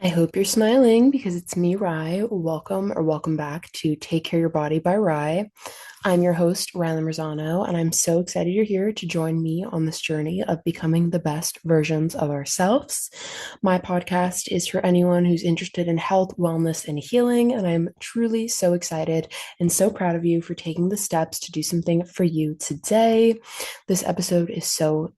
I hope you're smiling because it's me, Rye. Welcome or welcome back to Take Care of Your Body by Rye. I'm your host, Rylan Rosano, and I'm so excited you're here to join me on this journey of becoming the best versions of ourselves. My podcast is for anyone who's interested in health, wellness, and healing, and I'm truly so excited and so proud of you for taking the steps to do something for you today. This episode is so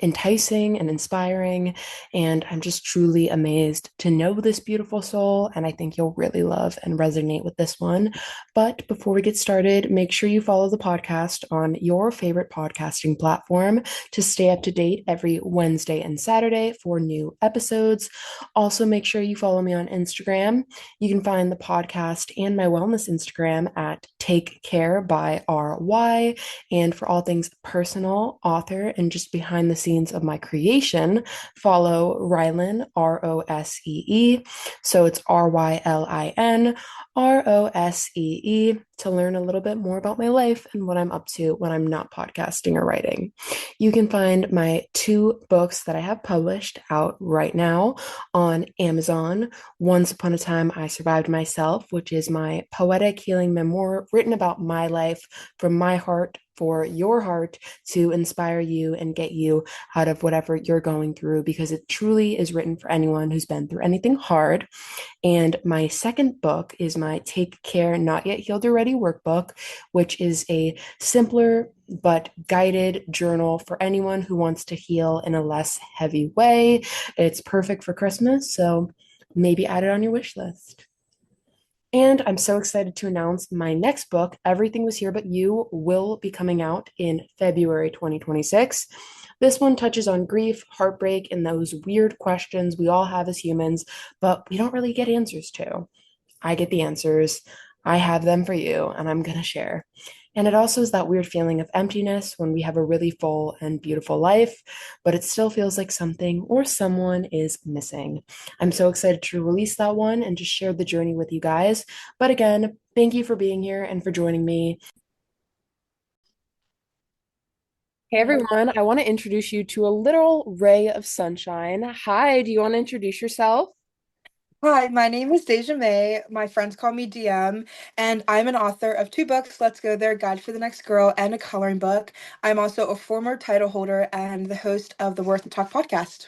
enticing and inspiring. And I'm just truly amazed to know this beautiful soul. And I think you'll really love and resonate with this one. But before we get started, make sure you follow the podcast on your favorite podcasting platform to stay up to date every Wednesday and Saturday for new episodes. Also, make sure you follow me on Instagram. You can find the podcast and my wellness Instagram at Take Care by RY. And for all things personal, author, and just behind the scenes of my creation, follow Rylan, Rosee. So it's RYLIN, ROSEE, to learn a little bit more about my life and what I'm up to when I'm not podcasting or writing. You can find my two books that I have published out right now on Amazon. Once Upon a Time, I Survived Myself, which is my poetic healing memoir written about my life from my heart for your heart to inspire you and get you out of whatever you're going through, because it truly is written for anyone who's been through anything hard. And my second book is my Take Care Not Yet Healed or Ready workbook, which is a simpler but guided journal for anyone who wants to heal in a less heavy way. It's perfect for Christmas, so maybe add it on your wish list. And I'm so excited to announce my next book, Everything Was Here But You, will be coming out in February 2026. This one touches on grief, heartbreak, and those weird questions we all have as humans, but we don't really get answers to. I get the answers. I have them for you, and I'm going to share. And it also is that weird feeling of emptiness when we have a really full and beautiful life, but it still feels like something or someone is missing. I'm so excited to release that one and just share the journey with you guys. But again, thank you for being here and for joining me. Hey everyone, I want to introduce you to a little ray of sunshine. Hi, do you want to introduce yourself? Hi, my name is Dazejah Mae. My friends call me DM, and I'm an author of two books, Let's Go There, Guide for the Next Girl, and a coloring book. I'm also a former title holder and the host of the Worth the Talk podcast.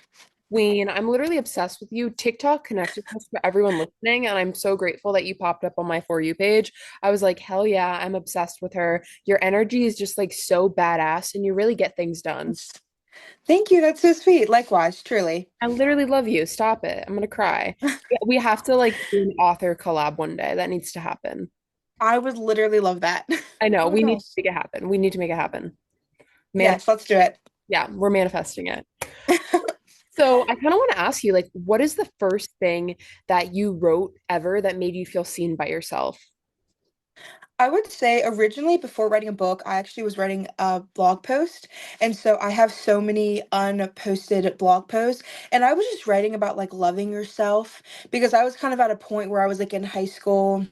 Queen, I'm literally obsessed with you. TikTok connected us for everyone listening, and I'm so grateful that you popped up on my For You page. I was like, hell yeah, I'm obsessed with her. Your energy is just like so badass, and you really get things done. Thank you. That's so sweet. Likewise, truly. I literally love you. Stop it. I'm gonna cry. We have to like do an author collab one day. That needs to happen. I would literally love that. I know. Oh my We need to gosh. make it happen. We need to make it happen. Man, Yes, let's do it. yeah, we're manifesting it. So I kind of want to ask you, like, what is the first thing that you wrote ever that made you feel seen by yourself? I would say originally, before writing a book, I actually was writing a blog post. And so I have so many unposted blog posts. And I was just writing about like loving yourself because I was kind of at a point where I was like in high school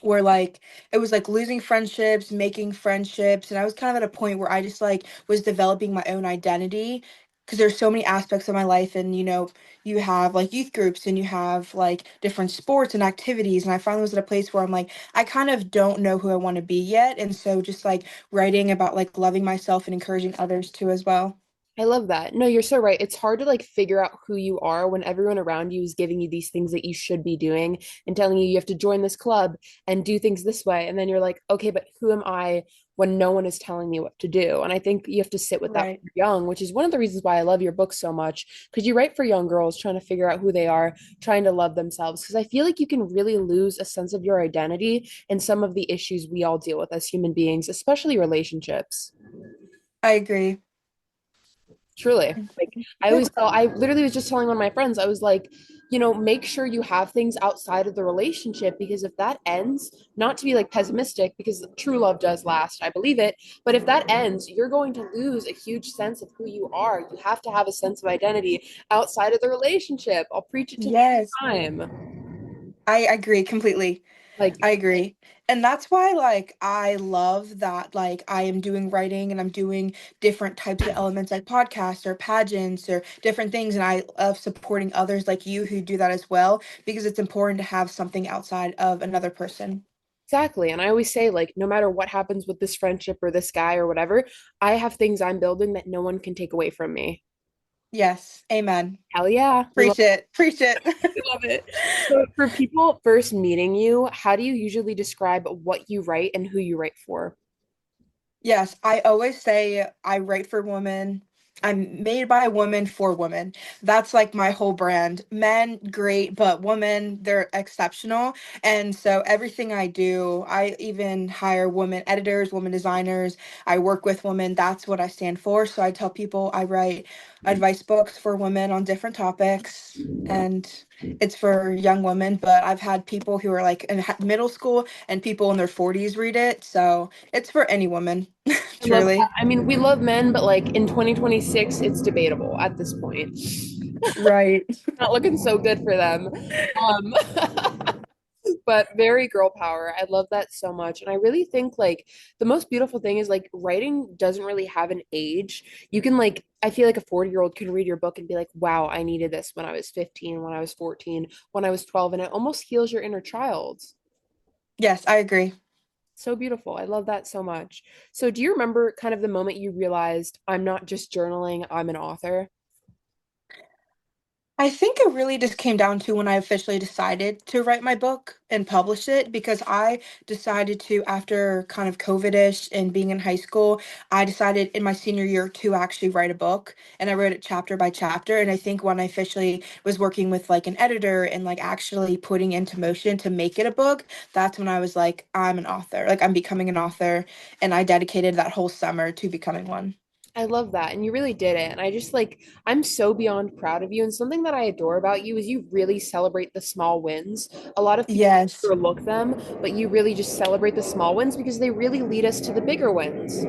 where like it was like losing friendships, making friendships, and I was kind of at a point where I just like was developing my own identity because there's so many aspects of my life, and you have like youth groups and you have like different sports and activities, and I finally was at a place where I'm like I kind of don't know who I want to be yet, and so just like writing about like loving myself and encouraging others too as well. I love that. No, you're so right. It's hard to like figure out who you are when everyone around you is giving you these things that you should be doing and telling you you have to join this club and do things this way. And then you're like, okay, but who am I when no one is telling me what to do? And I think you have to sit with that when Right. you're young, which is one of the reasons why I love your book so much, because you write for young girls trying to figure out who they are, trying to love themselves. Because I feel like you can really lose a sense of your identity in some of the issues we all deal with as human beings, especially relationships. I agree. Truly. Like I always tell, I literally was just telling one of my friends, I was like, make sure you have things outside of the relationship because if that ends, not to be like pessimistic, because true love does last, I believe it. But if that ends, you're going to lose a huge sense of who you are. You have to have a sense of identity outside of the relationship. I'll preach it to you Yes, all the time. I agree completely. Like, I agree. And that's why like I love that like I am doing writing and I'm doing different types of elements like podcasts or pageants or different things, and I love supporting others like you who do that as well because it's important to have something outside of another person. Exactly. And I always say, like, no matter what happens with this friendship or this guy or whatever, I have things I'm building that no one can take away from me. Yes. Amen. Hell yeah. We love Preach it. Preach it. We love it. So, for people first meeting you, how do you usually describe what you write and who you write for? Yes, I always say I write for women. I'm made by a woman for women. That's like my whole brand. Men, great, but women, they're exceptional. And so everything I do, I even hire women editors, women designers. I work with women. That's what I stand for. So I tell people I write advice books for women on different topics. And it's for young women, but I've had people who are like in middle school and people in their 40s read it. So it's for any woman, I love that. truly. I mean, we love men, but like in 2026, it's debatable at this point. Right. Not looking so good for them. Um, but very girl power. I love that so much. And I really think like the most beautiful thing is like writing doesn't really have an age. You can like I feel like a 40-year-old can read your book and be like, "Wow, I needed this when I was 15, when I was 14, when I was 12," and it almost heals your inner child. Yes, I agree. So beautiful. I love that so much. So do you remember kind of the moment you realized I'm not just journaling, I'm an author? I think it really just came down to when I officially decided to write my book and publish it because I decided to, after kind of COVID-ish and being in high school, I decided in my senior year to actually write a book, and I wrote it chapter by chapter. And I think when I officially was working with like an editor and like actually putting into motion to make it a book, that's when I was like, I'm an author, like I'm becoming an author. And I dedicated that whole summer to becoming one. I love that. And you really did it. And I just like, I'm so beyond proud of you. And something that I adore about you is you really celebrate the small wins. A lot of people Yes. overlook them, but you really just celebrate the small wins because they really lead us to the bigger wins.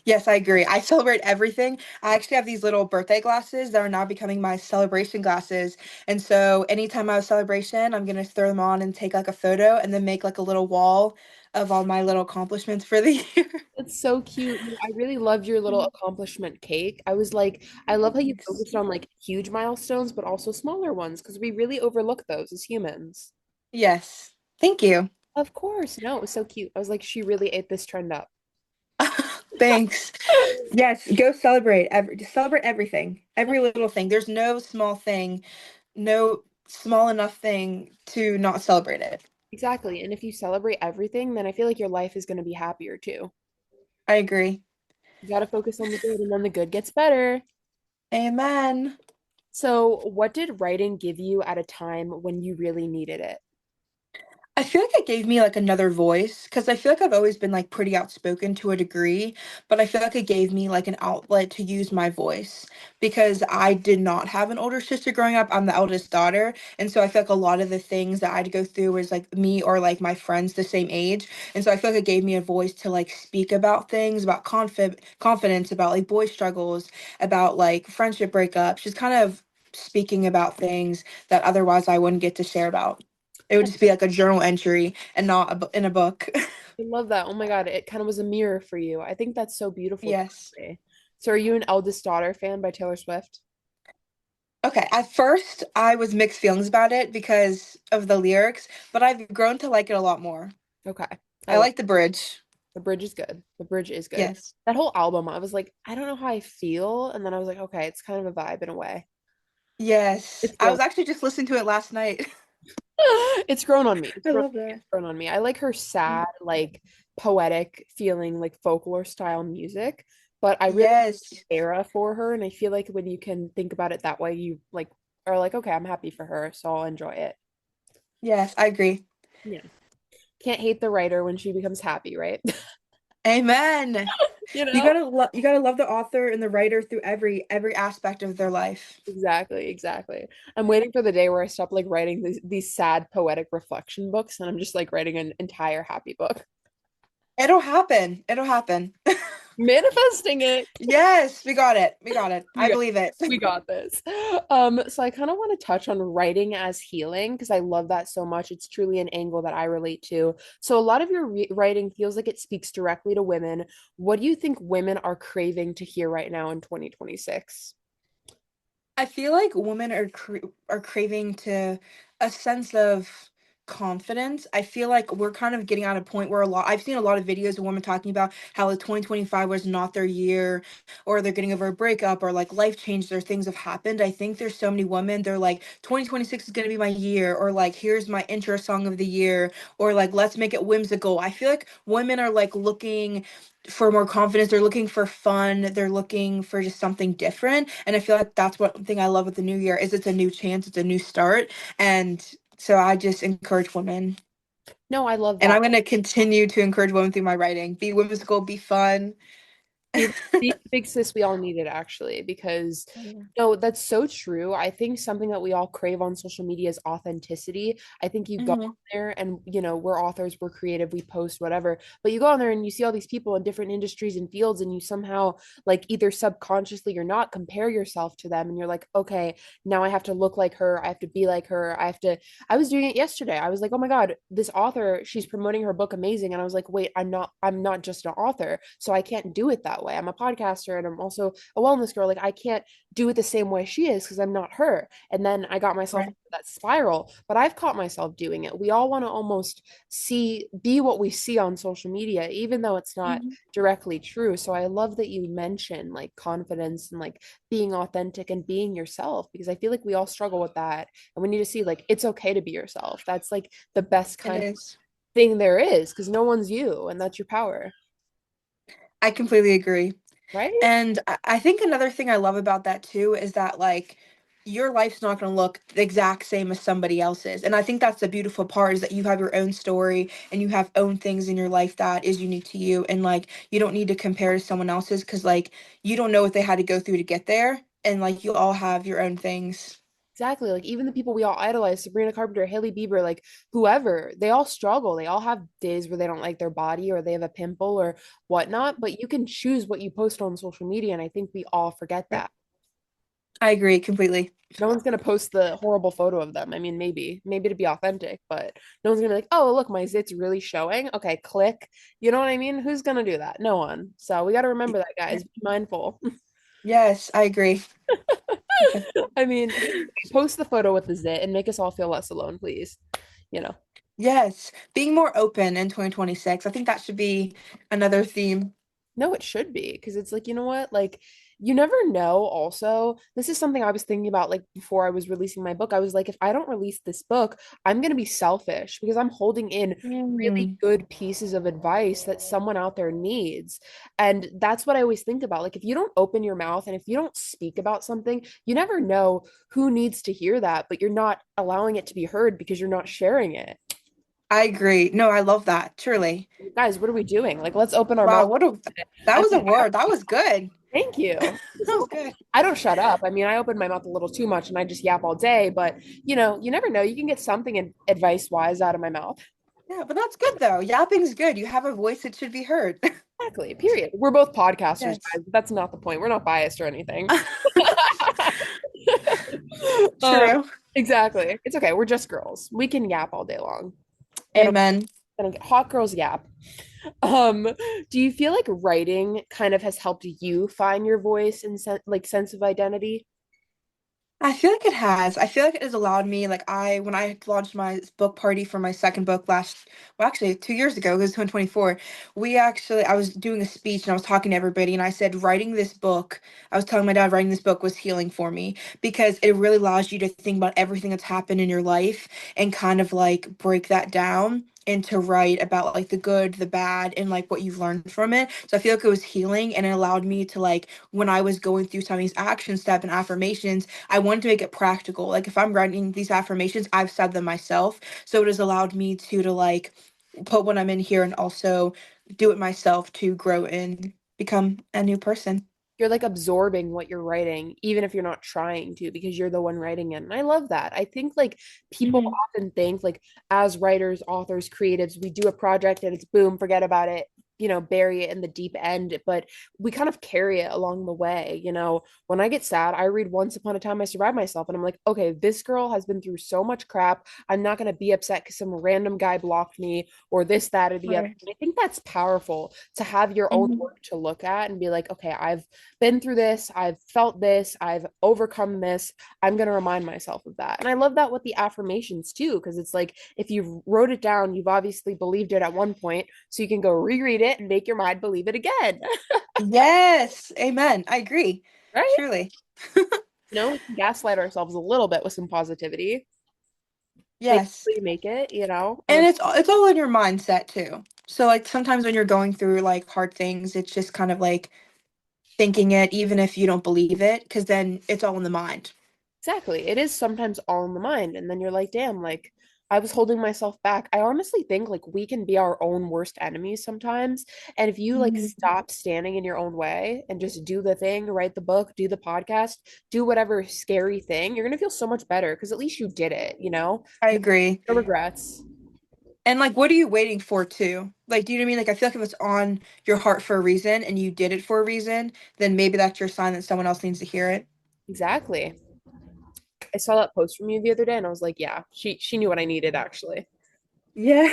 Yes, I agree. I celebrate everything. I actually have these little birthday glasses that are now becoming my celebration glasses. And so anytime I have a celebration, I'm gonna throw them on and take like a photo and then make like a little wall of all my little accomplishments for the year. It's so cute. I really loved your little accomplishment cake. I was like, I love how you Thanks. focused on like huge milestones, but also smaller ones because we really overlook those as humans. Yes. Thank you. Of course. No, it was so cute. I was like, she really ate this trend up. Thanks. Yes, go celebrate. Just celebrate everything. Every little thing. There's no small thing, no small enough thing to not celebrate it. Exactly. And if you celebrate everything, then I feel like your life is going to be happier too. I agree. You got to focus on the good, and then the good gets better. Amen. So, what did writing give you at a time when you really needed it? I feel like it gave me like another voice because I feel like I've always been like pretty outspoken to a degree, but I feel like it gave me like an outlet to use my voice because I did not have an older sister growing up. I'm the eldest daughter. And so I feel like a lot of the things that I had to go through was like me or like my friends the same age. And so I feel like it gave me a voice to like speak about things, about confidence, about like boy struggles, about like friendship breakups, just kind of speaking about things that otherwise I wouldn't get to share about. It would just be like a journal entry and not in a book. I love that. Oh my God, it kind of was a mirror for you. I think that's so beautiful to Yes. say. So, are you an Eldest Daughter fan by Taylor Swift? Okay, at first I was mixed feelings about it because of the lyrics, but I've grown to like it a lot more. Okay. I I love like the bridge. the bridge is good. The bridge is good. Yes. That whole album, I was like, I don't know how I feel. And then I was like, okay, it's kind of a vibe in a way. Yes. It's I grown. was actually just listening to it last night. It's grown on me. It's I grown, love that. it's grown on me. I like her sad, like poetic feeling, like folklore style music. But I really Yes. era for her, and I feel like when you can think about it that way, you like are like, okay, I'm happy for her, so I'll enjoy it. Yes, I agree. Yeah. Can't hate the writer when she becomes happy, right? Amen. You know? You gotta love the author and the writer through every aspect of their life. Exactly, exactly. I'm waiting for the day where I stop like writing these sad poetic reflection books and I'm just like writing an entire happy book. It'll happen. It'll happen. Manifesting it. Yes, we got it. We got it. I You believe it. We got this. So I kind of want to touch on writing as healing because I love that so much. It's truly an angle that I relate to. So a lot of your writing feels like it speaks directly to women. What do you think women are craving to hear right now in 2026? I feel like women are craving to a sense of confidence. I feel like we're kind of getting at a point where I've seen a lot of videos of women talking about how like 2025 was not their year, or they're getting over a breakup, or like life changed, or things have happened. I think there's so many women, they're like 2026 is going to be my year, or like here's my intro song of the year, or like let's make it whimsical. I feel like women are like looking for more confidence. They're looking for fun. They're looking for just something different. And I feel like that's one thing I love with the new year is it's a new chance, it's a new start. And so I just encourage women. No, I love And that. I'm going to continue to encourage women through my writing. Be whimsical, be fun. Be the big sis we all needed actually because Yeah. no, that's so true. I think something that we all crave on social media is authenticity. I think you go on Hmm. there and we're authors, we're creative, we post whatever, but you go on there and you see all these people in different industries and fields and you somehow like either subconsciously or not compare yourself to them and you're like, okay, now I have to look like her, I have to be like her, I was doing it yesterday. I was like, oh my God, this author, she's promoting her book amazing. And I was like, wait, I'm not just an author. So I can't do it that way. I'm a podcaster and I'm also a wellness girl. Like I can't do it the same way she is because I'm not her. And then I got myself Right. into that spiral, but I've caught myself doing it. We all want to almost be what we see on social media, even though it's not Mhm. directly true. So I love that you mention like confidence and like being authentic and being yourself because I feel like we all struggle with that and we need to see like it's okay to be yourself. That's like the best It kind of is. thing there is because no one's you and that's your power, I completely agree. right? And I think another thing I love about that too is that like your life's not going to look the exact same as somebody else's. And I think that's the beautiful part is that you have your own story and you have own things in your life that is unique to you. And like you don't need to compare to someone else's because like you don't know what they had to go through to get there. And like you all have your own things. Exactly. Like even the people we all idolize, Sabrina Carpenter, Haley Bieber, like whoever, they all struggle. They all have days where they don't like their body or they have a pimple or whatnot, but you can choose what you post on social media. And I think we all forget Right. that. I agree completely. No one's gonna post the horrible photo of them. I mean, maybe to be authentic, but no one's gonna be like, oh, look, my zit's really showing. Okay, click. You know what I mean? Who's gonna do that? No one. So we got to remember that, Yeah. guys. Be mindful. Yes, I agree. Okay. I mean, hey, post the photo with the zit and make us all feel less alone, please. You know. Yes, being more open in 2026. I think that should be another theme. No, it should be because it's like, you know what? Like, you never know. Also, this is something I was thinking about like before I was releasing my book. I was like, if I don't release this book, I'm going to be selfish because I'm holding in really Mm. good pieces of advice that someone out there needs. And that's what I always think about. Like, if you don't open your mouth and if you don't speak about something, you never know who needs to hear that, but you're not allowing it to be heard because you're not sharing it. I agree. No, I love that. Truly. Guys, what are we doing? Like, let's open our Wow, mouth. what a that I was a mean, word. That was good. thank you. That was good. I don't shut up. I mean, I open my mouth a little too much and I just yap all day, but you never know. You can get something advice wise out of my mouth. Yeah, but that's good though. Yapping's good. You have a voice that should be heard. Exactly. Period. We're both podcasters, Yes. guys, but that's not the point. We're not biased or anything. um, True. exactly. It's okay. We're just girls. We can yap all day long. And Amen. hot girls yap. Um, do you feel like writing kind of has helped you find your voice and sense of identity? I feel like it has. I feel like it has allowed me, like when I launched my book party for my second book well, actually 2 years ago, it was 2024. I was doing a speech and I was talking to everybody and I said, writing this book, I was telling my dad writing this book was healing for me because it really allows you to think about everything that's happened in your life and kind of like break that down and to write about like the good, the bad, and like what you've learned from it. So I feel like it was healing and it allowed me to like, when I was going through some of these action step and affirmations, I wanted to make it practical. Like if I'm writing these affirmations, I've said them myself. So it has allowed me to like put what I'm in here and also do it myself to grow and become a new person. You're like absorbing what you're writing, even if you're not trying to, because you're the one writing it. And I love that. I think like people Hmm. often think like as writers, authors, creatives, we do a project and it's boom, forget about it. bury it in the deep end, but we kind of carry it along the way. When I get sad, I read Once Upon a Time I Survived Myself, and I'm like, okay, this girl has been through so much crap. I'm not going to be upset because some random guy blocked me or this, that, or the other. Right. And I think that's powerful to have your own Mhm. work to look at and be like, okay, I've been through this, I've felt this, I've overcome this. I'm going to remind myself of that. And I love that with the affirmations too, because it's like if you wrote it down, you've obviously believed it at one point, so you can go reread it and make your mind believe it again. Yes. Amen. I agree. Right? Truly. We can gaslight ourselves a little bit with some positivity. Fake it Yes. till you make it. And And then it's all in your mindset too. So like sometimes when you're going through like hard things, it's just kind of like thinking it even if you don't believe it, because then it's all in the mind. exactly, it is sometimes all in the mind. And then you're like, damn, like I was holding myself back. I honestly think like we can be our own worst enemies sometimes. And if you like Mhm. stop standing in your own way and just do the thing, write the book, do the podcast, do whatever scary thing, you're gonna feel so much better because at least you did it. I No, agree. no regrets. And like what are you waiting for too? Like do you know what I mean? Like I feel like if it's on your heart for a reason and you did it for a reason, then maybe that's your sign that someone else needs to hear it. Exactly. I saw that post from you the other day and I was like, yeah, she knew what I needed actually. Yeah.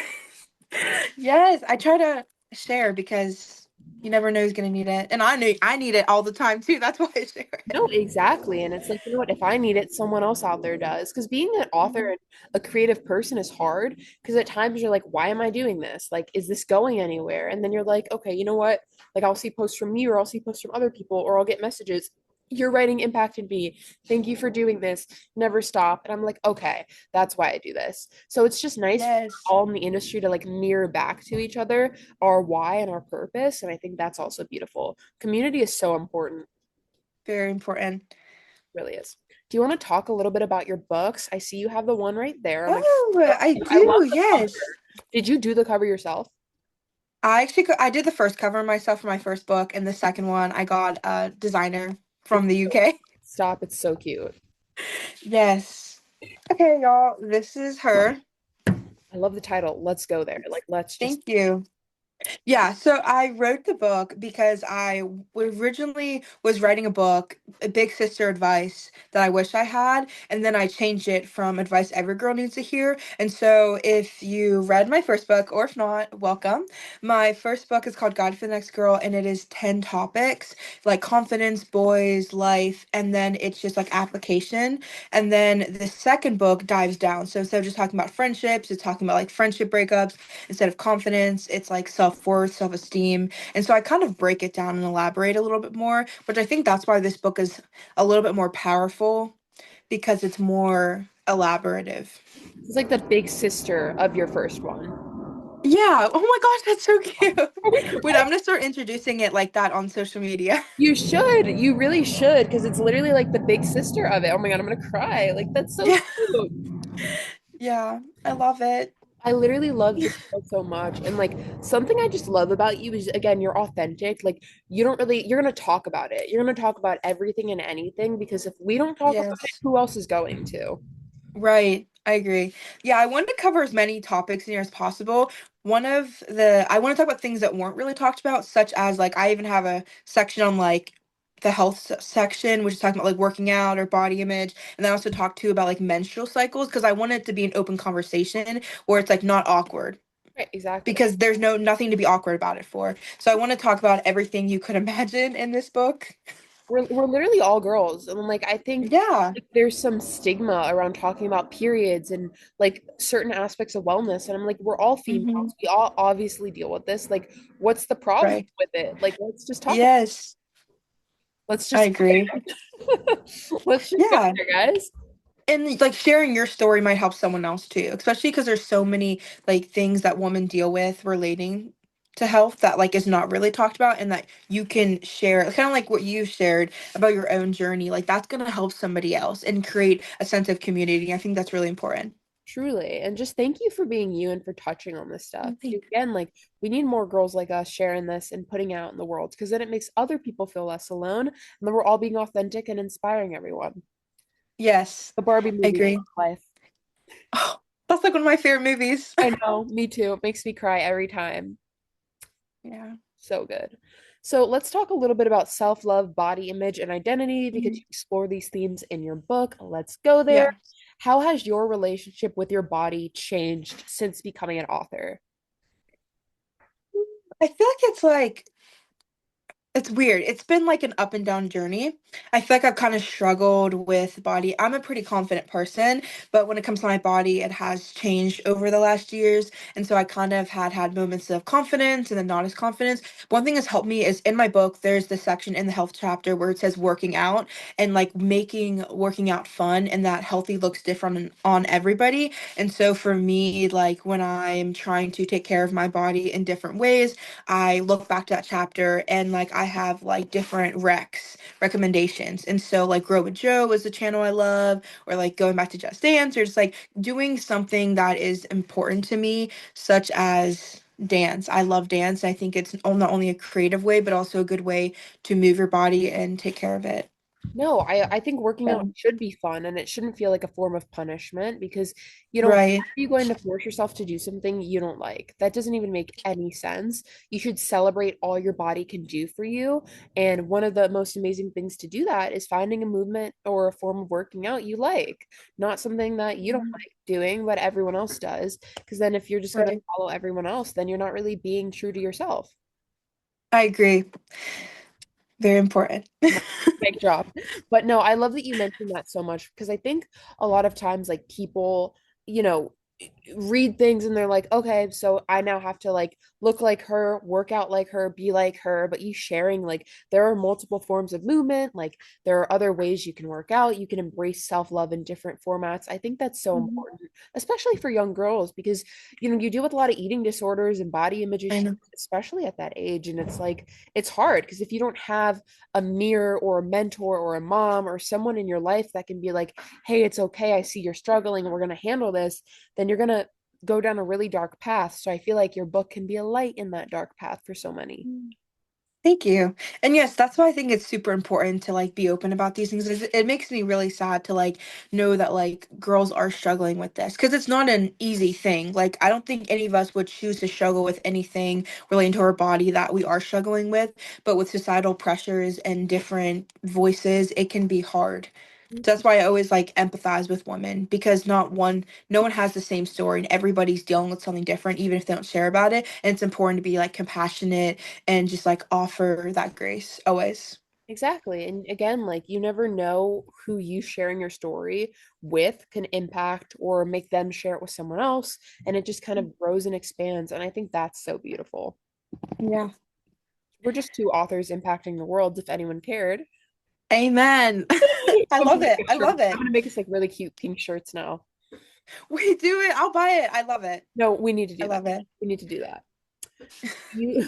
Yes, I try to share because you never know who's gonna need it. And I know I need it all the time too. That's why I share it. No, exactly. And it's like, what, if I need it, someone else out there does. Because being an author Mhm. and a creative person is hard because at times you're like, why am I doing this? Like, is this going anywhere? And then you're like, okay, you know what? Like, I'll see posts from you or I'll see posts from other people or I'll get messages. Your writing impacted me. Thank you for doing this. Never stop. And I'm like, okay, that's why I do this. So it's just nice for Yes, all in the industry to like mirror back to each other our why and our purpose. And I think that's also beautiful. Community is so important. very important. Really is. Do you want to talk a little bit about your books? I see you have the one right there. Oh, I I love do, the cover. yes. Did you do the cover yourself? I did the first cover myself for my first book, and the second one I got a designer from It's the UK. stop. It's so cute. Yes. Okay, y'all, this is her. I love the title. Let's go there. Like, let's just. Thank you. Yeah, so I wrote the book because originally was writing a book, a big sister advice that I wish I had, and then I changed it from advice every girl needs to hear. And so if you read my first book, or if not, welcome. My first book is called Guide for the Next Girl, and it is 10 topics like confidence, boys, life, and then it's just like application. And then the second book dives down. So instead of just talking about friendships, it's talking about like friendship breakups. Instead of confidence, it's like self-worth, self-esteem. And so I kind of break it down and elaborate a little bit more, which I think that's why this book is a little bit more powerful because it's more elaborative. It's like the big sister of your first one. Yeah. Oh my gosh, that's so cute. Are we Wait, I'm crying? gonna start introducing it like that on social media. You should. You really should, because it's literally like the big sister of it. Oh my God, I'm gonna cry. Like, that's so Yeah. cute. Yeah. I love it. I literally love your style so much. And like something I just love about you is again, you're authentic. Like you're gonna talk about it. You're gonna talk about everything and anything because if we don't talk about it, Yes. who else is going to? Right. I agree. Yeah, I wanted to cover as many topics in here as possible. I want to talk about things that weren't really talked about, such as like I even have a section on like the health section, which is talking about like working out or body image. And then I also talk too about like menstrual cycles because I want it to be an open conversation where it's like not awkward Right, exactly. because there's nothing to be awkward about it for. So I want to talk about everything you could imagine in this book. We're literally all girls. And like I think Yeah. like, there's some stigma around talking about periods and like certain aspects of wellness. And I'm like, we're all females. Hmm. We all obviously deal with this. Like, what's the problem Right. with it? Like, let's just talk about Yes, let's I just agree. let's just go Yeah. there, guys. And like sharing your story might help someone else too, especially because there's so many like things that women deal with relating to health that like is not really talked about and that you can share kind of like what you shared about your own journey. Like that's gonna help somebody else and create a sense of community. I think that's really important. Truly. And just thank you for being you and for touching on this stuff. Mm, thank- Again, like we need more girls like us sharing this and putting out in the world because then it makes other people feel less alone and then we're all being authentic and inspiring everyone. Yes, The Barbie I movie agree. life. Oh, that's like one of my favorite movies. I know, me too. It makes me cry every time. Yeah. So good. So let's talk a little bit about self-love, body image, and identity because Mhm. you explore these themes in your book. Let's go there. Yeah. How has your relationship with your body changed since becoming an author? I feel like it's weird. It's been like an up and down journey. I feel like I've kind of struggled with body. I'm a pretty confident person, but when it comes to my body, it has changed over the last years. And so I kind of had moments of confidence and then not as confidence. One thing that's helped me is in my book, there's this section in the health chapter where it says working out and like making working out fun and that healthy looks different on everybody. And so for me, like when I'm trying to take care of my body in different ways, I look back to that chapter and like I have like different recommendations. And so like Grow with Joe is a channel I love, or like going back to Just Dance, or just like doing something that is important to me, such as dance. I love dance. I think it's not only a creative way, but also a good way to move your body and take care of it. No, I think working out So, should be fun and it shouldn't feel like a form of punishment because why right, are you going to force yourself to do something you don't like? That doesn't even make any sense. You should celebrate all your body can do for you. And one of the most amazing things to do that is finding a movement or a form of working out you like, not something that you don't Mhm. like doing, but everyone else does. Because then if you're just going to Right. follow everyone else, then you're not really being true to yourself. I agree. Very important. No, mic drop. But no, I love that you mentioned that so much because I think a lot of times like people, you know, read things and they're like, okay, so I now have to like look like her, work out like her, be like her. But you sharing like there are multiple forms of movement, like there are other ways you can work out, you can embrace self-love in different formats. I think that's so Mhm. important, especially for young girls, because you deal with a lot of eating disorders and body image I issues, know. especially at that age. And it's like it's hard because if you don't have a mirror or a mentor or a mom or someone in your life that can be like, hey, it's okay, I see you're struggling, we're going to handle this, then you're going to go down a really dark path. So I feel like your book can be a light in that dark path for so many. Thank you. And yes, that's why I think it's super important to like be open about these things. It makes me really sad to like know that like girls are struggling with this because it's not an easy thing. Like I don't think any of us would choose to struggle with anything relating to our body that we are struggling with, but with societal pressures and different voices, it can be hard. So that's why I always like empathize with women because no one has the same story and everybody's dealing with something different, even if they don't share about it. And it's important to be like compassionate and just like offer that grace always. Exactly. And again, like you never know who you sharing your story with can impact or make them share it with someone else. And it just kind of grows and expands. And I think that's so beautiful. Yeah. We're just two authors impacting the world if anyone cared. Amen. I I'm gonna love make it. a I shirt. love I'm it. gonna make us like really cute pink shirts now. We do it. I'll buy it. I love it. No, we need to I do that. love it. We need to do that. You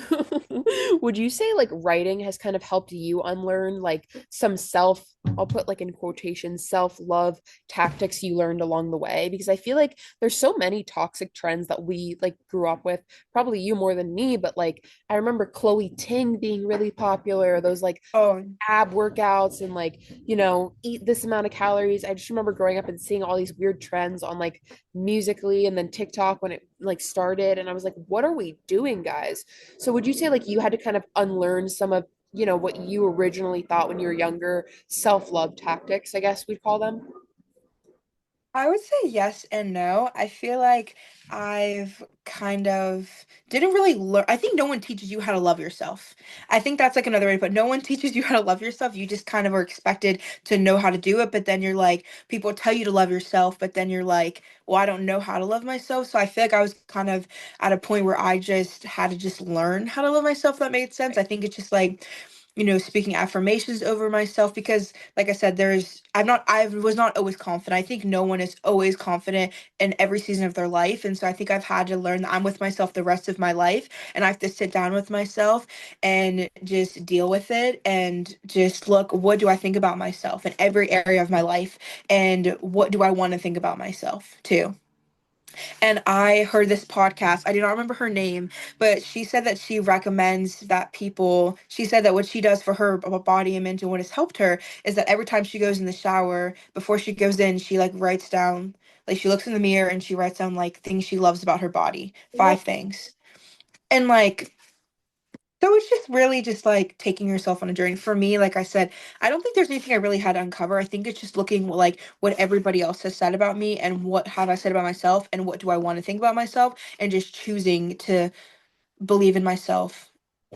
would you say like writing has kind of helped you unlearn like some self, I'll put like in quotations, self-love tactics you learned along the way? Because I feel like there's so many toxic trends that we like grew up with, probably you more than me, but like I remember Chloe Ting being really popular, those like Oh, ab workouts and like eat this amount of calories. I just remember growing up and seeing all these weird trends on like musically and then TikTok when it like started, and I was like, what are we doing, guys? So would you say like you had to kind of unlearn some of what you originally thought when you were younger, self-love tactics, I guess we'd call them? I would say yes and no. I feel like I've kind of didn't really learn. I think no one teaches you how to love yourself. I think that's like another way to put it. No one teaches you how to love yourself. You just kind of are expected to know how to do it. But then you're like, people tell you to love yourself, but then you're like, well, I don't know how to love myself. So I feel like I was kind of at a point where I just had to just learn how to love myself. If that made sense. I think it's just like, speaking affirmations over myself because like I said, I was not always confident. I think no one is always confident in every season of their life. And so I think I've had to learn that I'm with myself the rest of my life and I have to sit down with myself and just deal with it and just look, what do I think about myself in every area of my life? And what do I want to think about myself too? And I heard this podcast. I do not remember her name, but she said that she recommends that she said that what she does for her body image and what has helped her is that every time she goes in the shower, before she goes in, she like writes down, like she looks in the mirror and she writes down like things she loves about her body, Love. 5 things. And like So it's just really just like taking yourself on a journey. For me, like I said, I don't think there's anything I really had to uncover. I think it's just looking like what everybody else has said about me and what have I said about myself and what do I want to think about myself and just choosing to believe in myself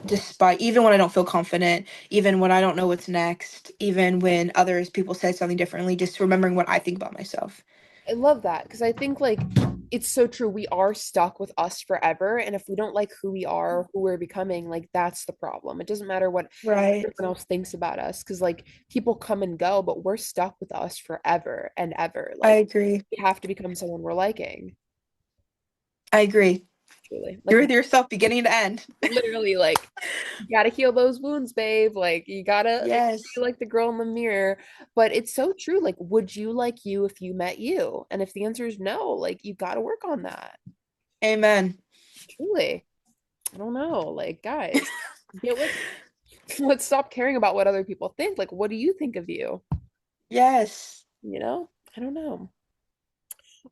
despite even when I don't feel confident, even when I don't know what's next, even when others people say something differently, just remembering what I think about myself. I love that because I think like it's so true. We are stuck with us forever. And if we don't like who we are, who we're becoming, like that's the problem. It doesn't matter what Right. everyone else thinks about us because like people come and go, but we're stuck with us forever and ever. I Like agree. we have to become someone we're liking, I agree. truly. You're Like with yourself beginning to end. literally, like you gotta heal those wounds, babe. Like you gotta make sure Yes. you like the girl in the mirror. But it's so true. Like, would you like you if you met you? And if the answer is no, like you gotta work on that. Amen. Truly. I don't know. Like, guys, get with let's stop caring about what other people think. Like, what do you think of you? Yes. You know? I don't know.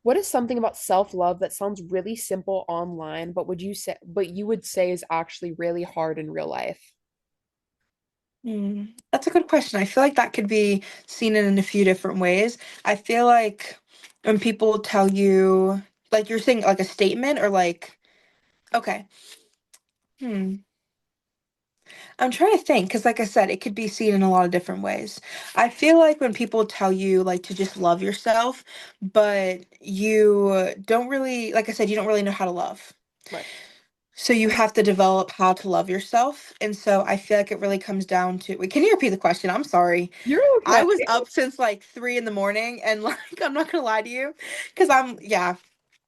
What is something about self-love that sounds really simple online, but you would say is actually really hard in real life? That's a good question. I feel like that could be seen in a few different ways. I feel like when people tell you, like you're saying like a statement or like, okay, hmm. I'm trying to think because, like I said, it could be seen in a lot of different ways. I feel like when people tell you like to just love yourself, but you don't really, like I said, you don't really know how to love. Right. So you have to develop how to love yourself. And so I feel like it really comes down to, wait, can you repeat the question? I'm sorry. You're I okay. was up since like 3 in the morning and like I'm not gonna lie to you because I'm yeah.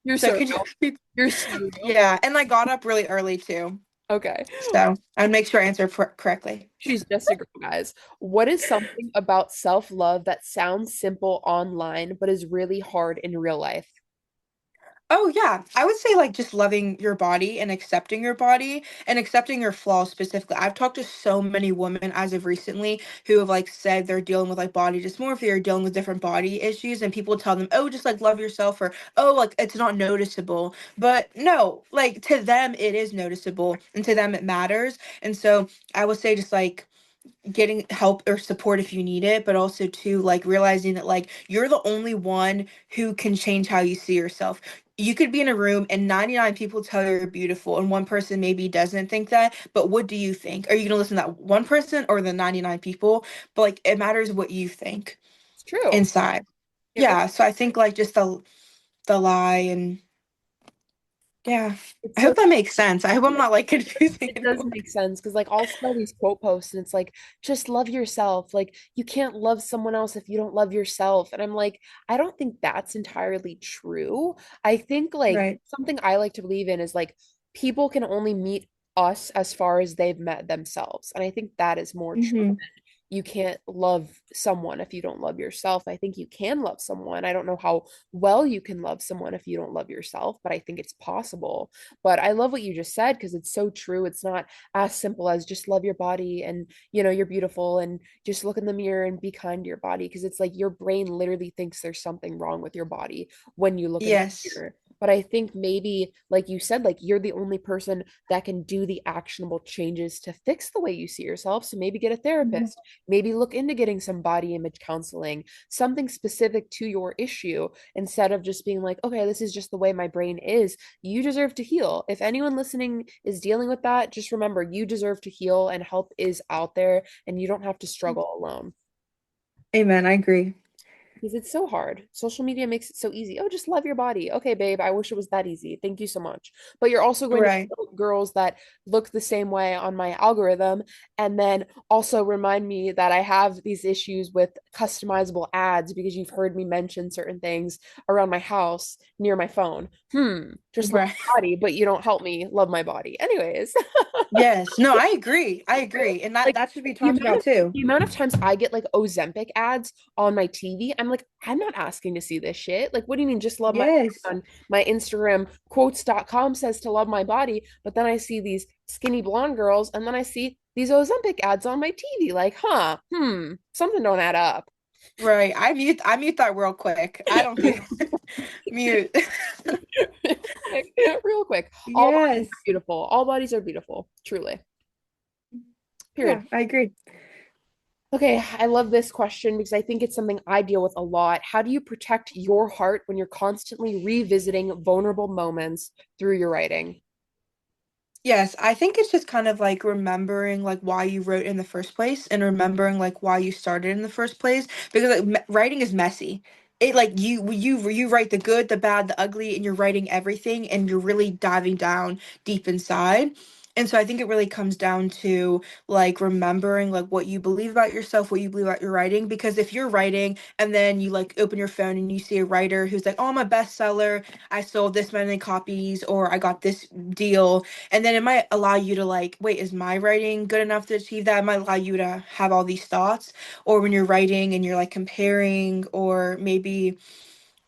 You're So so could you real. repeat? You're so real. Yeah, and I got up really early too. Okay. So I'd make sure I answer correctly. She's just a girl, guys. What is something about self-love that sounds simple online, but is really hard in real life? Oh yeah, I would say like just loving your body and accepting your flaws specifically. I've talked to so many women as of recently who have like said they're dealing with like body dysmorphia or dealing with different body issues and people tell them, "Oh, just like love yourself," or "Oh, like it's not noticeable." But no, like to them it is noticeable and to them it matters. And so I would say just like getting help or support if you need it, but also too like realizing that like you're the only one who can change how you see yourself. You could be in a room and 99 people tell you you're beautiful and one person maybe doesn't think that, but what do you think? Are you going to listen to that one person or the 99 people? But like it matters what you think It's true. inside. It really Yeah, so I think like just the lie and yeah. I it's so hope that makes sense. I hope I'm not like confusing it does anyone. make sense because like I'll see all these quote posts and it's like just love yourself. Like you can't love someone else if you don't love yourself. And I'm like, I don't think that's entirely true. I think like Right. something I like to believe in is like people can only meet us as far as they've met themselves. And I think that is more true. Hmm. You can't love someone if you don't love yourself. I think you can love someone. I don't know how well you can love someone if you don't love yourself, but I think it's possible. But I love what you just said because it's so true. It's not as simple as just love your body and you're beautiful and just look in the mirror and be kind to your body because it's like your brain literally thinks there's something wrong with your body when you look in the Yes. mirror. But I think maybe, like you said, like you're the only person that can do the actionable changes to fix the way you see yourself. So maybe get a therapist, maybe look into getting some body image counseling, something specific to your issue instead of just being like, okay, this is just the way my brain is. You deserve to heal. If anyone listening is dealing with that, just remember you deserve to heal and help is out there and you don't have to struggle alone Amen. I agree. because it's so hard. Social media makes it so easy. Oh, just love your body. Okay, babe, I wish it was that easy. Thank you so much. But you're also going to Right. follow girls that look the same way on my algorithm and then also remind me that I have these issues with customizable ads because you've heard me mention certain things around my house near my phone. Just love Right. my body, but you don't help me love my body. Anyways, Yes. No, I agree. I agree. And that like that should be the talked amount about of too. the amount of times I get like Ozempic ads on my TV, I'm like, I'm not asking to see this shit. Like, what do you mean just love my Yes. body on my Instagram quotes.com says to love my body, but then I see these skinny blonde girls and then I see these Ozempic ads on my TV. Like, something don't add up. Right. I mute that real quick. I don't do mute. Real quick. All bodies are Yes. beautiful. All bodies are beautiful, truly. Period. Yeah, I agree. Okay, I love this question because I think it's something I deal with a lot. How do you protect your heart when you're constantly revisiting vulnerable moments through your writing? Yes, I think it's just kind of like remembering like why you wrote in the first place and remembering like why you started in the first place because like writing is messy. It like you write the good, the bad, the ugly, and you're writing everything and you're really diving down deep inside. And so I think it really comes down to like remembering like what you believe about yourself, what you believe about your writing. Because if you're writing and then you like open your phone and you see a writer who's like, oh, I'm a bestseller, I sold this many copies, or I got this deal, and then it might allow you to like, wait, is my writing good enough to achieve that? It might allow you to have all these thoughts. Or when you're writing and you're like comparing, or maybe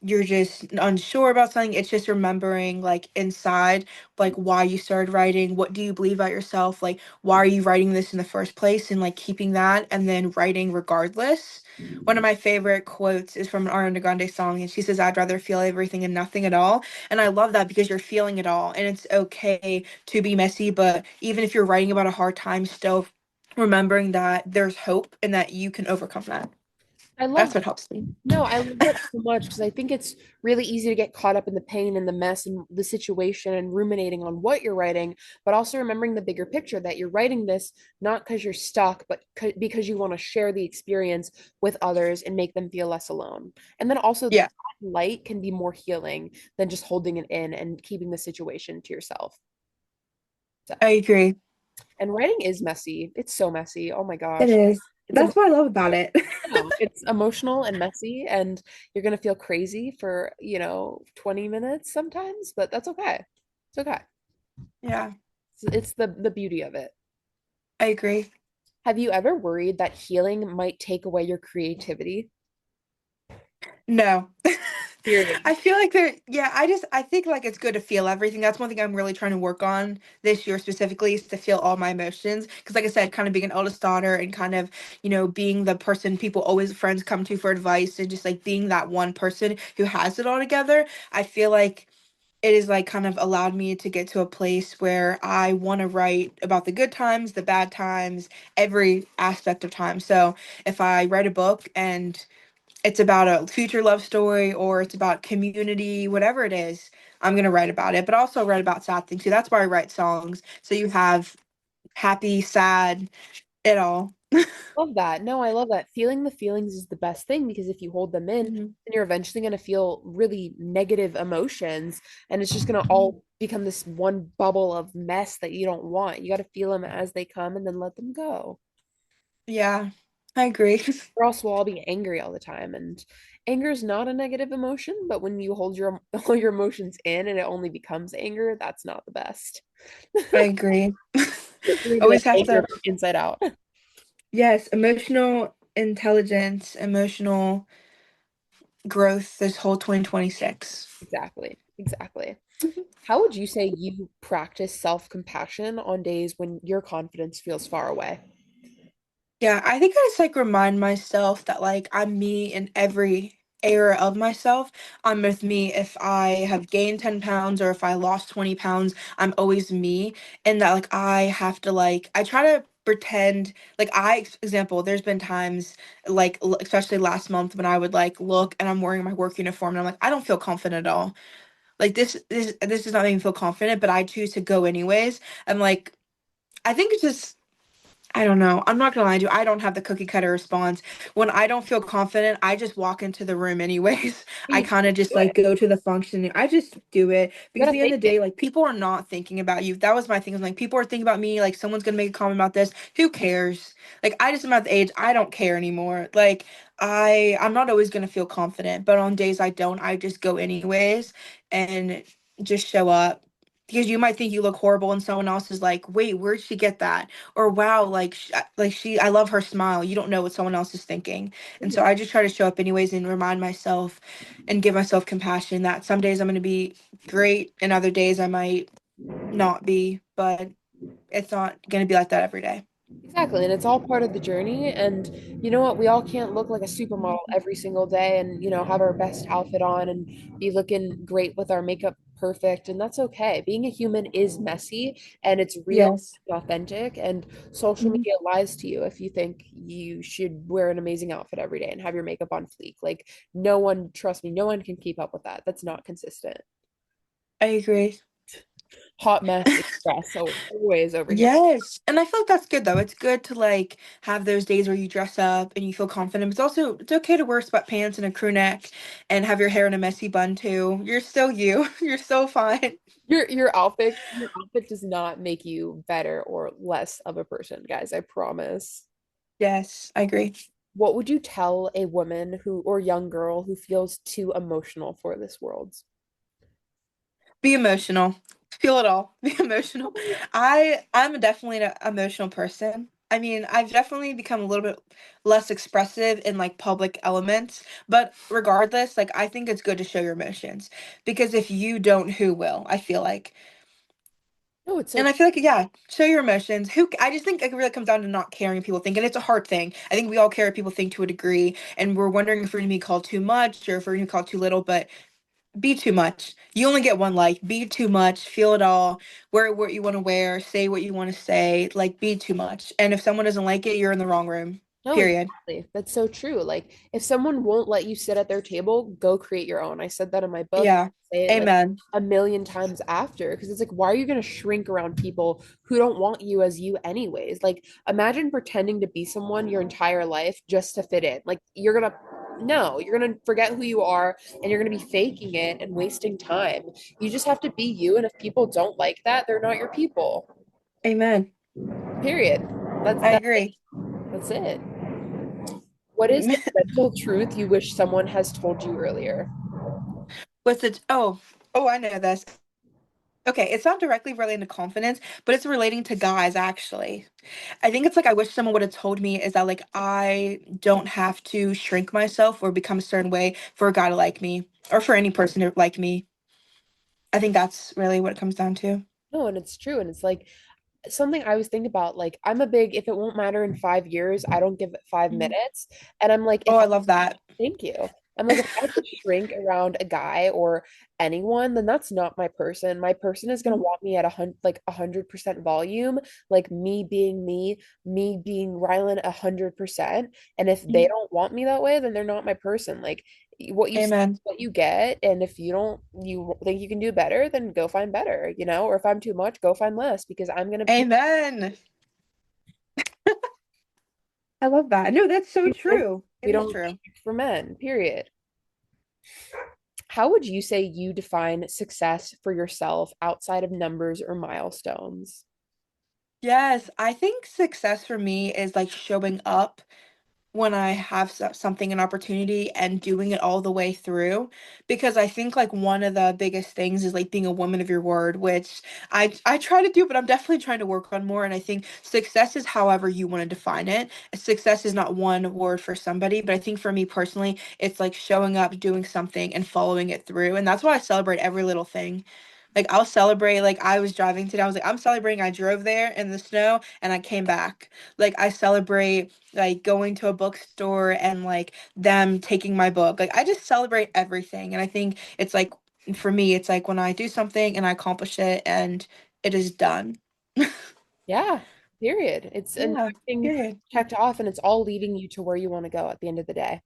you're just unsure about something, it's just remembering like inside like why you started writing, what do you believe about yourself, like why are you writing this in the first place, and like keeping that and then writing regardless. One of my favorite quotes is from an Ariana Grande song, and she says, I'd rather feel everything and nothing at all. And I love that because you're feeling it all and it's okay to be messy, but even if you're writing about a hard time, still remembering that there's hope and that you can overcome that. I love That's that. what helps me. No, I love that so much because I think it's really easy to get caught up in the pain and the mess and the situation and ruminating on what you're writing, but also remembering the bigger picture that you're writing this not because you're stuck, but because you want to share the experience with others and make them feel less alone. And then also Yeah, that light can be more healing than just holding it in and keeping the situation to yourself. So, I agree. and writing is messy. It's so messy. Oh my It gosh. is. It's That's what I love about it. no, it's emotional and messy, and you're gonna feel crazy for, 20 minutes sometimes, but that's okay. It's okay. Yeah, It's the beauty of it. I agree. Have you ever worried that healing might take away your creativity? No. Period. I feel like yeah, I think like it's good to feel everything. That's one thing I'm really trying to work on this year specifically is to feel all my emotions. Because like I said, kind of being an oldest daughter and kind of, being the person people always friends come to for advice and just like being that one person who has it all together. I feel like it is like kind of allowed me to get to a place where I want to write about the good times, the bad times, every aspect of time. So if I write a book and it's about a future love story or it's about community, whatever it is, I'm gonna write about it. But also write about sad things too. That's why I write songs. So you have happy, sad, it all. Love that. No, I love that. Feeling the feelings is the best thing because if you hold them in, Mhm. then you're eventually going to feel really negative emotions and it's just going to all become this one bubble of mess that you don't want. You got to feel them as they come and then let them go. Yeah, I agree. We're also all being angry all the time, and anger is not a negative emotion, but when you hold your all your emotions in and it only becomes anger, that's not the best. I agree. We're gonna be like Always have anger to, from inside out. yes, emotional intelligence, emotional growth this whole 2026. Exactly. Exactly. How would you say you practice self-compassion on days when your confidence feels far away? Yeah, I think I just like remind myself that like I'm me in every era of myself. I'm with me if I have gained 10 pounds or if I lost 20 pounds, I'm always me. And that like I have to like I try to pretend like example, there's been times like especially last month when I would like look and I'm wearing my work uniform and I'm like, I don't feel confident at all. Like this does not make me feel confident, but I choose to go anyways. I'm like I think it's just I don't know. I'm not gonna lie to you. I don't have the cookie cutter response. When I don't feel confident, I just walk into the room anyways. I You kind of just do it. like go to the function. I just do it You because at gotta the end fake of the it. day, like people are not thinking about you. That was my thing. Was like people are thinking about me. Like someone's gonna make a comment about this. Who cares? Like I just am at the age I don't care anymore. Like I'm not always gonna feel confident, but on days I don't, I just go anyways and just show up. Because you might think you look horrible and someone else is like, wait, where'd she get that? Or wow, I love her smile. You don't know what someone else is thinking. And so I just try to show up anyways and remind myself and give myself compassion that some days I'm going to be great and other days I might not be, but it's not going to be like that every day. Exactly. And it's all part of the journey. And you know what? We all can't look like a supermodel every single day and, have our best outfit on and be looking great with our makeup perfect. And that's okay. Being a human is messy and it's real, Yes. and authentic. And social Mhm. media lies to you if you think you should wear an amazing outfit every day and have your makeup on fleek. Like, no one, trust me, no one can keep up with that. That's not consistent. I agree. Hot mess express. So always over here. Yes. And I feel like that's good though. It's good to like have those days where you dress up and you feel confident. It's also it's okay to wear sweatpants and a crew neck and have your hair in a messy bun too. You're still you. You're so fine. Your outfit does not make you better or less of a person, guys. I promise. Yes, I agree. What would you tell a woman who or young girl who feels too emotional for this world? Be emotional. Feel it all. Be emotional. I'm definitely an emotional person. I mean, I've definitely become a little bit less expressive in like public elements, but regardless, like I think it's good to show your emotions because if you don't, who will? I feel like. No, it's so And I true. feel like yeah, show your emotions. I just think it really comes down to not caring what people think, and it's a hard thing. I think we all care what people think to a degree, and we're wondering if we're gonna be called too much or if we're gonna be called too little. But be too much. You only get one life. Be too much. Feel it all. Wear what you want to wear. Say what you want to say. Like, be too much. And if someone doesn't like it, you're in the wrong room. No, Period. exactly. That's so true. Like, if someone won't let you sit at their table, go create your own. I said that in my book. Yeah. I say it like Amen. a million times after because it's like, why are you going to shrink around people who don't want you as you, anyways? Like, imagine pretending to be someone your entire life just to fit in. Like, no, you're going to forget who you are and you're going to be faking it and wasting time. You just have to be you. And if people don't like that, they're not your people. Amen. Period. I That's it. agree. That's it. What is the mental truth you wish someone has told you earlier? What's it? Oh, I know this. Okay, it's not directly relating to confidence, but it's relating to guys actually. I think it's like I wish someone would have told me is that like I don't have to shrink myself or become a certain way for a guy to like me or for any person to like me. I think that's really what it comes down to. No, and it's true. And it's like something I was thinking about. Like, I'm a big, if it won't matter in 5 years, I don't give it five Mhm. minutes. And I'm like, Oh, if I love that. thank you. I'm like, if I have to shrink around a guy or anyone, then that's not my person. My person is gonna Mhm. want me at 100% volume, like me being Rylan 100%. And if they Mhm. don't want me that way, then they're not my person. Like, what you see is Amen. what you get, and if you think you can do better, then go find better, or if I'm too much, go find less because I'm gonna be Amen. I love that. No, that's so true. It we is don't true. for men, period. How would you say you define success for yourself outside of numbers or milestones? Yes, I think success for me is like showing up when I have something, an opportunity, and doing it all the way through. Because I think like one of the biggest things is like being a woman of your word, which I try to do, but I'm definitely trying to work on more. And I think success is however you want to define it. Success is not one word for somebody, but I think for me personally, it's like showing up, doing something, and following it through. And that's why I celebrate every little thing. Like I'll celebrate, like I was driving today. I was like, I'm celebrating I drove there in the snow and I came back. Like I celebrate like going to a bookstore and like them taking my book. Like I just celebrate everything. And I think it's like for me, it's like when I do something and I accomplish it and it is done. Yeah, period. It's and Yeah, everything period. checked off, and it's all leading you to where you want to go at the end of the day.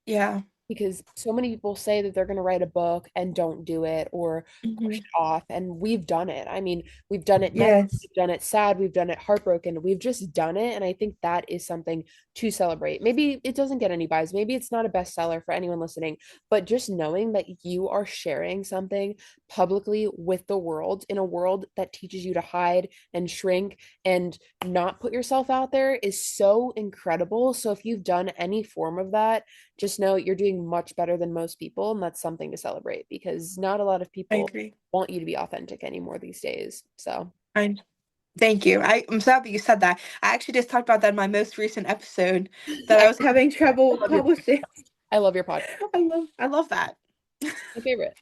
Yeah. Because so many people say that they're going to write a book and don't do it or push Hmm. it off, and we've done it. I mean, we've done it messy, Yes. we've done it sad, we've done it heartbroken, we've just done it. And I think that is something to celebrate. Maybe it doesn't get any buys, maybe it's not a bestseller for anyone listening, but just knowing that you are sharing something publicly with the world in a world that teaches you to hide and shrink and not put yourself out there is so incredible. So if you've done any form of that, just know you're doing much better than most people, and that's something to celebrate because not a lot of I people agree. want you to be authentic anymore these days. So I thank you. I'm so happy you said that. I actually just talked about that in my most recent episode that I I was having trouble love your publishing. I love your podcast. I love that. My favorite.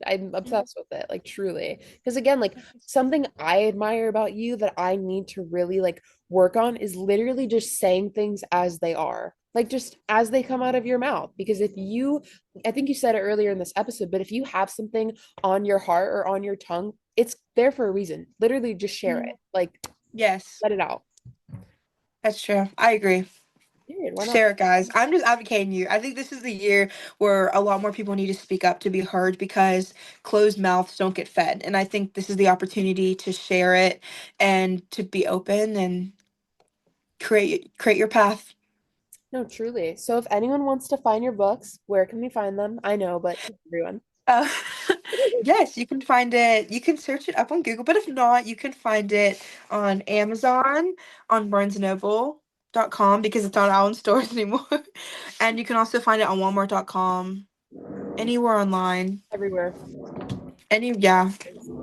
I'm obsessed with it, like truly. Because again, like something I admire about you that I need to really like work on is literally just saying things as they are, like just as they come out of your mouth. Because if you, I think you said it earlier in this episode, but if you have something on your heart or on your tongue, it's there for a reason. Literally just share it. Mhm. Like, Yes, let it out. that's true. I agree. Period. Why not? Share it, guys. I'm just advocating you. I think this is the year where a lot more people need to speak up to be heard because closed mouths don't get fed. And I think this is the opportunity to share it and to be open and create your path. No, truly. So if anyone wants to find your books, where can we find them? I know, but to everyone. Uh, yes, you can find it. You can search it up on Google, but if not, you can find it on Amazon, on BarnesandNoble.com because it's not out in stores anymore. And you can also find it on Walmart.com, anywhere online. Everywhere. Yeah.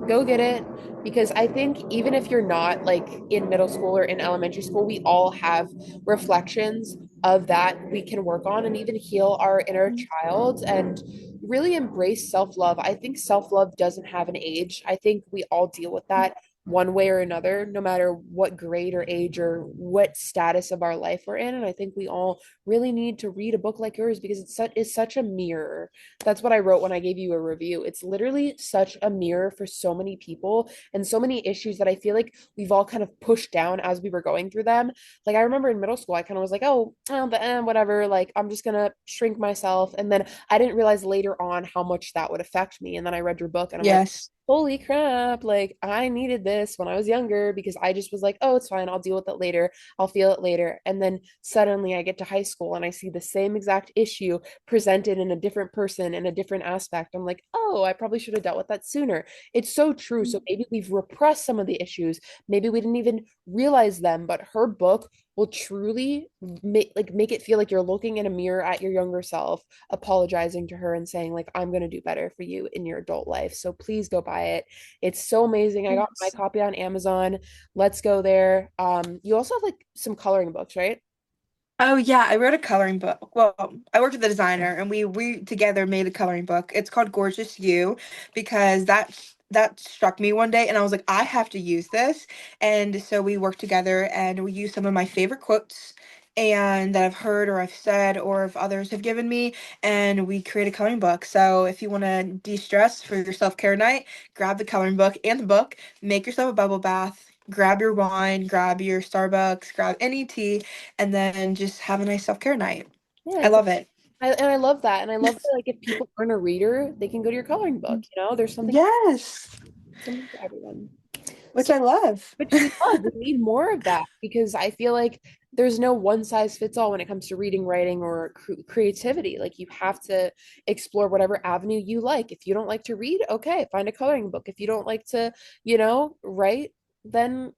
Go get it, because I think even if you're not like in middle school or in elementary school, we all have reflections of that we can work on and even heal our inner child and really embrace self-love. I think self-love doesn't have an age. I think we all deal with that one way or another, no matter what grade or age or what status of our life we're in. And I think we all really need to read a book like yours because it's such a mirror. That's what I wrote when I gave you a review. It's literally such a mirror for so many people and so many issues that I feel like we've all kind of pushed down as we were going through them. Like I remember in middle school, I kind of was like, oh, whatever. Like I'm just gonna shrink myself. And then I didn't realize later on how much that would affect me. And then I read your book and I'm like, Yes. holy crap, like I needed this when I was younger because I just was like, oh, it's fine. I'll deal with it later. I'll feel it later. And then suddenly I get to high school and I see the same exact issue presented in a different person in a different aspect. I'm like, oh, I probably should have dealt with that sooner. It's so true. So maybe we've repressed some of the issues. Maybe we didn't even realize them, but her book will truly make it feel like you're looking in a mirror at your younger self, apologizing to her and saying like I'm going to do better for you in your adult life. So please go buy it. It's so amazing. I got my Yes. copy on Amazon. Let's go there. You also have like some coloring books, right? Oh yeah, I wrote a coloring book. Well, I worked with a designer and we together made a coloring book. It's called Gorgeous You because that struck me one day and I was like, I have to use this. And so we worked together and we used some of my favorite quotes and that I've heard or I've said or if others have given me and we create a coloring book. So if you want to de-stress for your self-care night, grab the coloring book and the book, make yourself a bubble bath, grab your wine, grab your Starbucks, grab any tea and then just have a nice self-care night. Yeah, I it's love it. and I love that. And I love that like if people aren't a reader, they can go to your coloring book. You know, there's Yes, something for everyone. which So I love. which we love. We need more of that because I feel like there's no one size fits all when it comes to reading, writing, or creativity. Like you have to explore whatever avenue you like. If you don't like to read, okay, find a coloring book. If you don't like to, write, then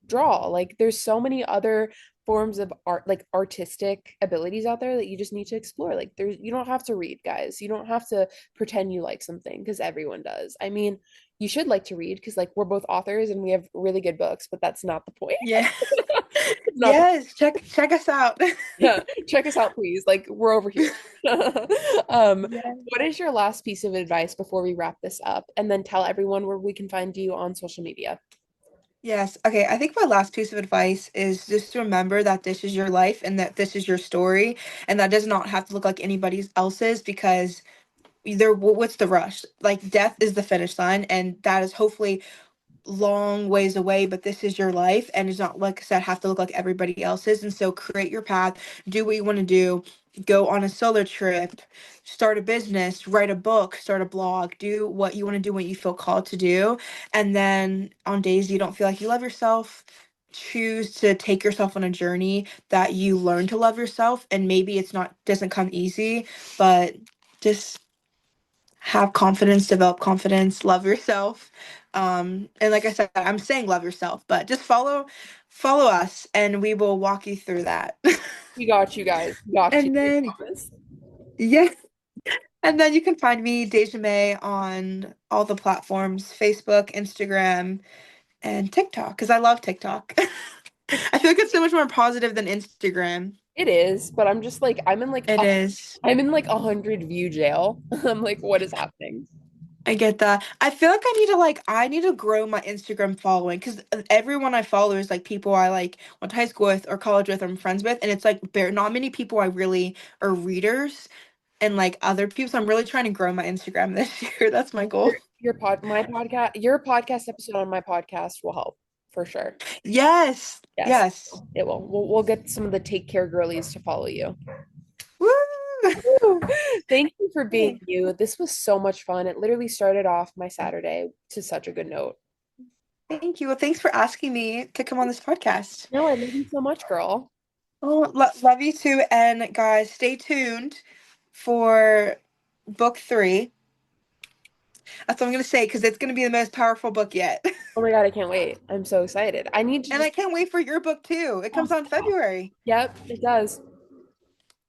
draw. Like there's so many other forms of art, like artistic abilities out there that you just need to explore. Like there's you don't have to read, guys. You don't have to pretend you like something because everyone does. I mean, you should like to read because like we're both authors and we have really good books, but that's not the point. Yeah. It's not the, Yes, check us out. yeah. Check us out, please. Like we're over here. Yeah. What is your last piece of advice before we wrap this up? And then tell everyone where we can find you on social media. Yes. Okay. I think my last piece of advice is just to remember that this is your life and that this is your story, and that does not have to look like anybody else's because what's the rush? Like death is the finish line, and that is hopefully long ways away, but this is your life and it's not like I said have to look like everybody else's. And so create your path, do what you want to do, go on a solo trip, start a business, write a book, start a blog, do what you want to do, what you feel called to do. And then on days you don't feel like you love yourself, choose to take yourself on a journey that you learn to love yourself. And maybe it's not doesn't come easy, but just have confidence, develop confidence, love yourself. And like I said, I'm saying love yourself, but just follow us and we will walk you through that. We got you guys. We got you. And We then promise. yeah, and then you can find me, Dazejah Mae, on all the platforms, Facebook, Instagram, and TikTok, because I love TikTok. I feel like it's so much more positive than Instagram. It is, but I'm just like It is. I'm in like 100 view jail. I'm like, what is happening? I get that. I feel like I need to grow my Instagram following because everyone I follow is like people I like went to high school with or college with or I'm friends with, and it's like there not many people I really are readers and like other people. So I'm really trying to grow my Instagram this year. That's my goal. Your podcast episode on my podcast will help for sure. Yes. Yes, Yes. it will. We'll get some of the take care girlies to follow you. Woo! Woo. Thank you for being Hey, you. This was so much fun. It literally started off my Saturday to such a good note. thank you. Well, thanks for asking me to come on this podcast. No, I love you so much, girl. Oh, love you too. And guys, stay tuned for book 3. That's what I'm gonna say because it's gonna be the most powerful book yet. Oh my God, I can't wait. I'm so excited. I need to And I just, can't wait for your book too. It oh, comes out in stop. February. Yep, it does.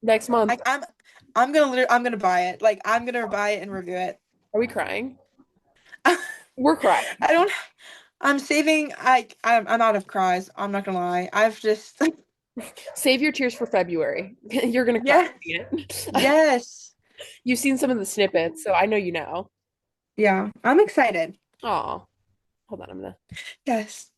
Next month. I, I'm gonna buy it. Like I'm gonna buy it and review it. Are we crying? I We're crying. don't. I'm saving. I'm out of cries. I'm not gonna lie. I've just Save your tears for February. You're gonna cry yes, reading it. yes, You've seen some of the snippets, so I know you know. yeah. I'm excited. Oh, hold on, I'm gonna Yes.